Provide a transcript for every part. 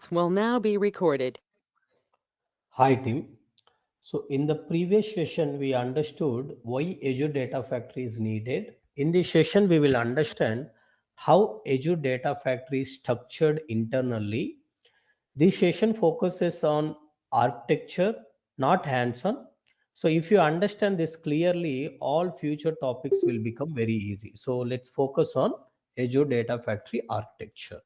Will now be recorded. Hi team. So in the previous session, we understood why Azure Data Factory is needed. In this session, we will understand how Azure Data Factory is structured internally. This session focuses on architecture, not hands-on. So if you understand this clearly, all future topics will become very easy. So let's focus on Azure Data Factory architecture.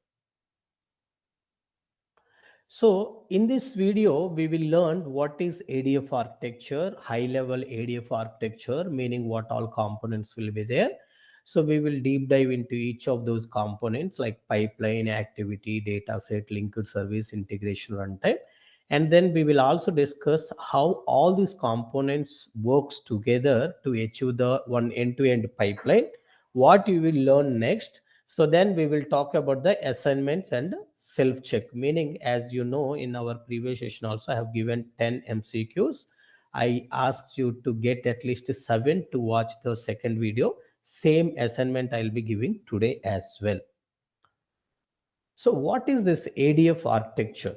So in this video, we will learn what is ADF architecture, high level ADF architecture, meaning what all components will be there. So we will deep dive into each of those components like pipeline, activity, data set, linked service, integration, runtime. And then we will also discuss how all these components works together to achieve the one end-to-end pipeline. What you will learn next. So then we will talk about the assignments and self check, meaning as you know in our previous session also I have given 10 MCQs. I asked you to get at least 7 to watch the second video. Same assignment I'll be giving today as well. So what is this ADF architecture?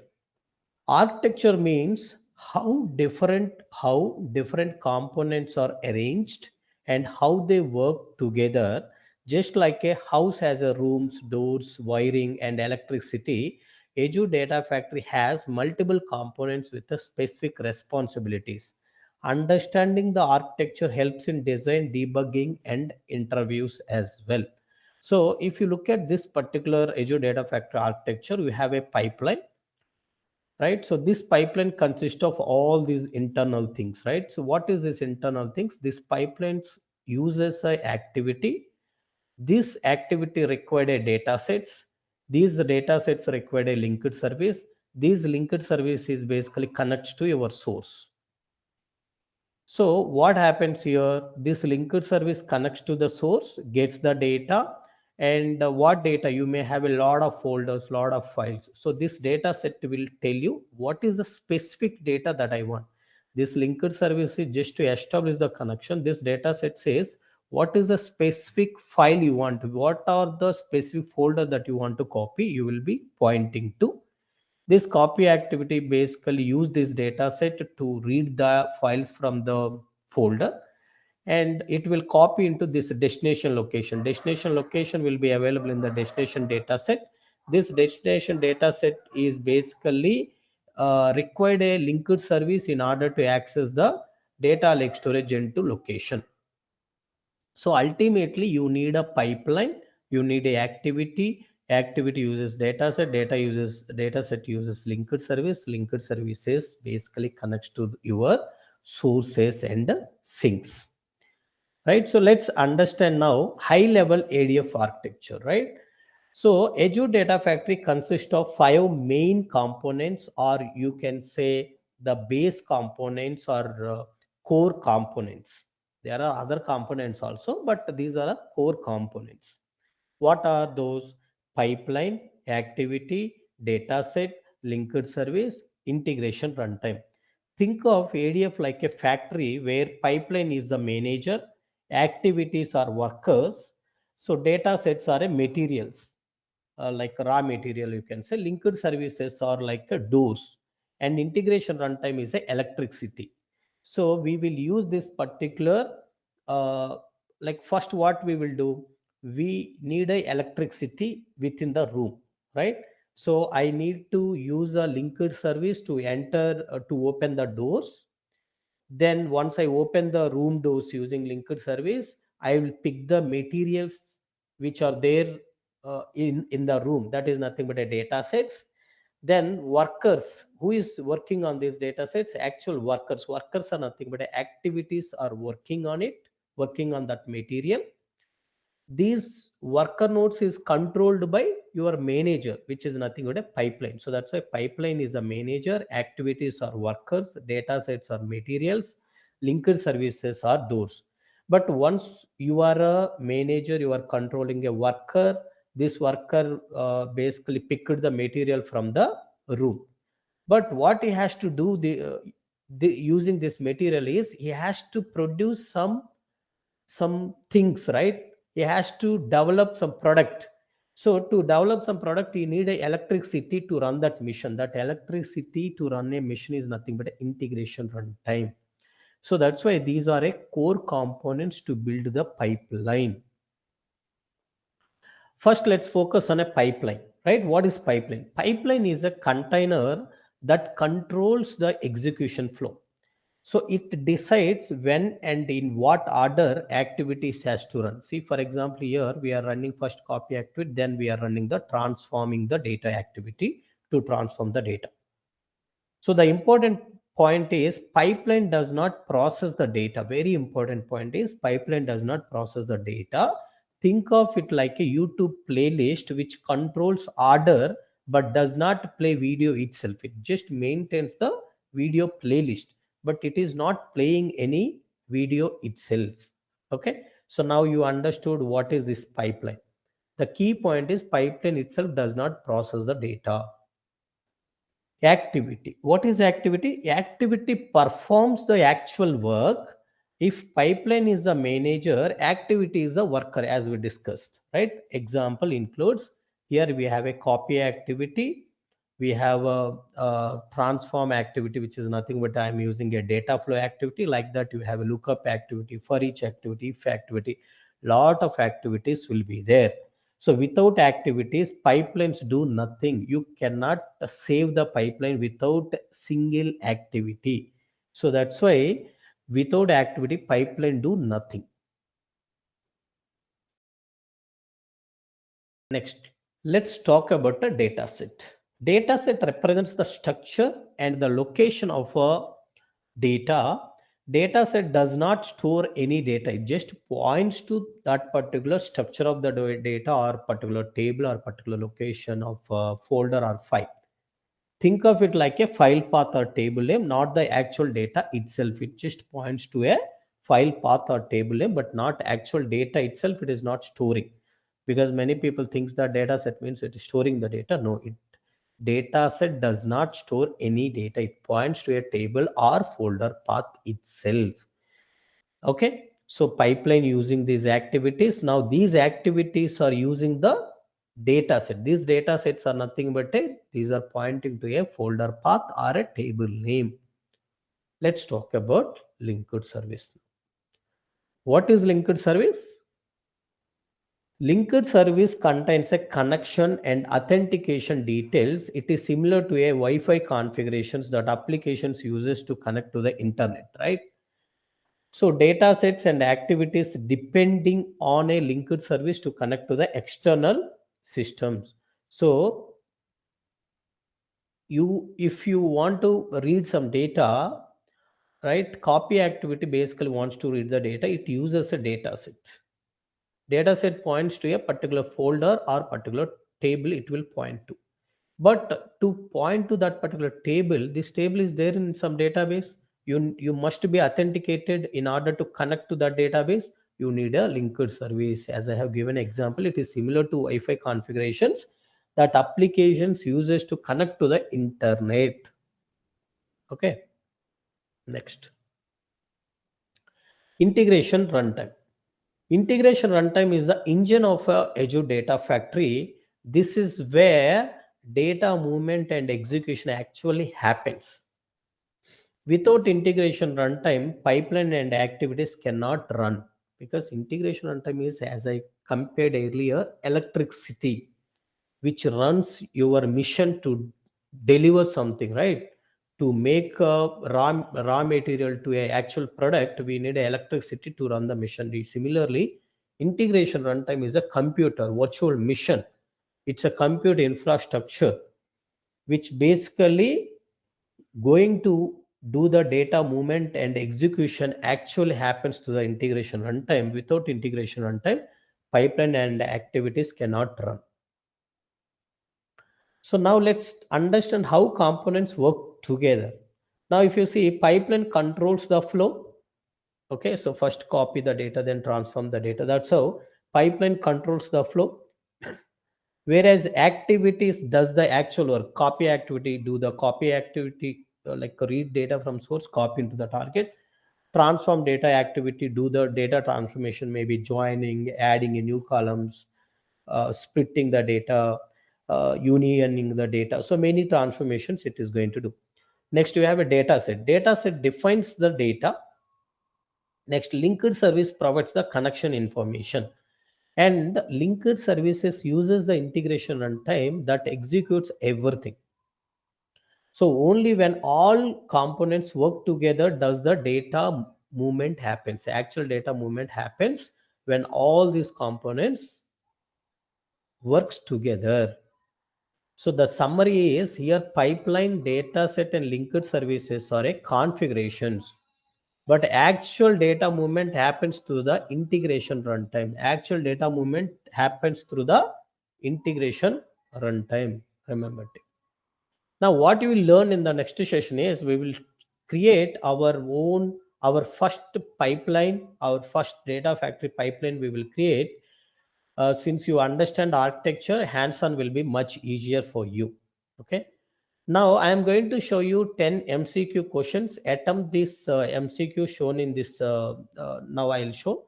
Architecture means how different components are arranged and how they work together. Just like a house has a rooms, doors, wiring, and electricity, Azure Data Factory has multiple components with the specific responsibilities. Understanding the architecture helps in design, debugging, and interviews as well. So, if you look at this particular Azure Data Factory architecture, we have a pipeline, right? So this pipeline consists of all these internal things, right? So what is this internal things? This pipelines uses a activity. This activity required a data sets. These data sets required a linked service. These linked service is basically connects to your source. So what happens here? This linked service connects to the source, gets the data, and what data? You may have a lot of folders, lot of files. So this data set will tell you what is the specific data that I want. This linked service is just to establish the connection. This data set says what is the specific file you want. What are the specific folder that you want to copy? You will be pointing to. This copy activity basically use this data set to read the files from the folder, and it will copy into this destination location. Destination location will be available in the destination data set. This destination data set is basically required a linked service in order to access the data lake storage into location. So ultimately, you need a pipeline, you need a activity uses dataset, dataset uses linked service, linked services basically connects to your sources and sinks. Right. So let's understand now high level ADF architecture, right? So Azure Data Factory consists of 5 main components, or you can say the base components or core components. There are other components also, but these are the core components. What are those? Pipeline, activity, dataset, linked service, integration, runtime. Think of ADF like a factory where pipeline is the manager, activities are workers, so data sets are a materials, like raw material, you can say. Linked services are like a doors, and integration runtime is a electricity. So we will use this particular, uh, like first what we will do, we need a electricity within the room, right? So I need to use a linked service to enter, to open the doors. Then once I open the room doors using linked service, I will pick the materials which are there in the room. That is nothing but a data sets. Then workers, who is working on these data sets? Actual workers are nothing but activities are working on it, working on that material. These worker nodes is controlled by your manager, which is nothing but a pipeline. So that's why pipeline is a manager, activities are workers, data sets are materials, linked services are doors. But once you are a manager, you are controlling a worker. This worker basically picked the material from the room. But what he has to do, using this material, is he has to produce some things, right? He has to develop some product. So to develop some product, you need a electricity to run that mission. That electricity to run a mission is nothing but integration runtime. So that's why these are a core components to build the pipeline. First, let's focus on a pipeline, right? What is pipeline? Pipeline is a container that controls the execution flow. So it decides when and in what order activities has to run. See, for example, here we are running first copy activity, then we are running the transforming the data activity to transform the data. So the important point is pipeline does not process the data. Very important point is pipeline does not process the data. Think of it like a YouTube playlist which controls order but does not play video itself. It just maintains the video playlist, but it is not playing any video itself. Okay. So now you understood what is this pipeline. The key point is pipeline itself does not process the data. Activity. What is activity? Activity performs the actual work. If pipeline is the manager, activity is the worker, as we discussed, right? Example includes, here we have a copy activity, we have a transform activity, which is nothing but I'm using a data flow activity. Like that, you have a lookup activity, for each activity, if activity, lot of activities will be there. So without activities, pipelines do nothing. You cannot save the pipeline without single activity. So that's why without activity, pipeline do nothing. Next, let's talk about a data set. Data set represents the structure and the location of a data. Data set does not store any data. It just points to that particular structure of the data or particular table or particular location of a folder or file. Think of it like a file path or table name, not the actual data itself. It just points to a file path or table name, but not actual data itself. It is not storing, because many people think that data set means it is storing the data. No, it data set does not store any data. It points to a table or folder path itself. Okay, so pipeline using these activities. Now these activities are using the data set. These data sets are nothing but these are pointing to a folder path or a table name. Let's talk about linked service. What is linked service? Linked service contains a connection and authentication details. It is similar to a Wi-Fi configurations that applications uses to connect to the internet, right? So data sets and activities depending on a linked service to connect to the external systems. So if you want to read some data, right, copy activity basically wants to read the data. It uses a data set. Data set points to a particular folder or particular table it will point to. But to point to that particular table, this table is there in some database. You must be authenticated in order to connect to that database. You need a linked service. As I have given example, it is similar to Wi-Fi configurations that applications uses to connect to the internet. Okay. Next, integration runtime. Integration runtime is the engine of a Azure Data Factory. This is where data movement and execution actually happens. Without integration runtime, pipeline and activities cannot run, because integration runtime is, as I compared earlier, electricity which runs your mission to deliver something, right? To make a raw material to a actual product, we need electricity to run the mission. Similarly, integration runtime is a computer virtual mission. It's a compute infrastructure which basically going to do the data movement and execution actually happens to the integration runtime. Without integration runtime, pipeline and activities cannot run. So now let's understand how components work together. Now if you see, pipeline controls the flow. Okay, so first copy the data, then transform the data. That's how pipeline controls the flow. Whereas activities does the actual work. Copy activity do the copy activity, like read data from source, copy into the target. Transform data activity do the data transformation, maybe joining, adding in new columns, splitting the data, unioning the data. So many transformations it is going to do. Next, we have a data set. Data set defines the data. Next, linked service provides the connection information. And linked services uses the integration runtime that executes everything. So only when all components work together does the data movement happens. Actual data movement happens when all these components works together. So the summary is here: pipeline, data set, and linked services are a configurations. But actual data movement happens through the integration runtime. Actual data movement happens through the integration runtime. Remember it. Now, what you will learn in the next session is we will create our first pipeline, our first data factory pipeline we will create. Since you understand architecture, hands-on will be much easier for you. Okay. Now I am going to show you 10 MCQ questions. Attempt this MCQ shown in this. Now I will show.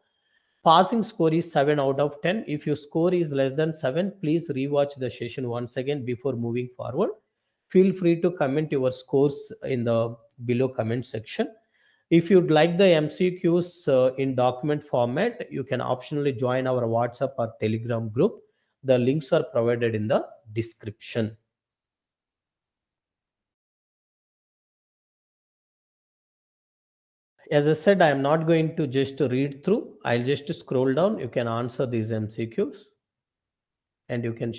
Passing score is 7 out of 10. If your score is less than 7, please rewatch the session once again before moving forward. Feel free to comment your scores in the below comment section. If you'd like the MCQs in document format, you can optionally join our WhatsApp or Telegram group. The links are provided in the description. As I said, I am not going to just read through. I'll just scroll down. You can answer these MCQs and you can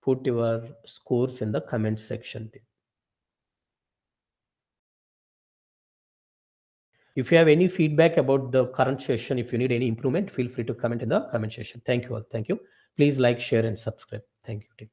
put your scores in the comment section. If you have any feedback about the current session, if you need any improvement, feel free to comment in the comment section. Thank you all. Thank you. Please like, share, and subscribe. Thank you, team.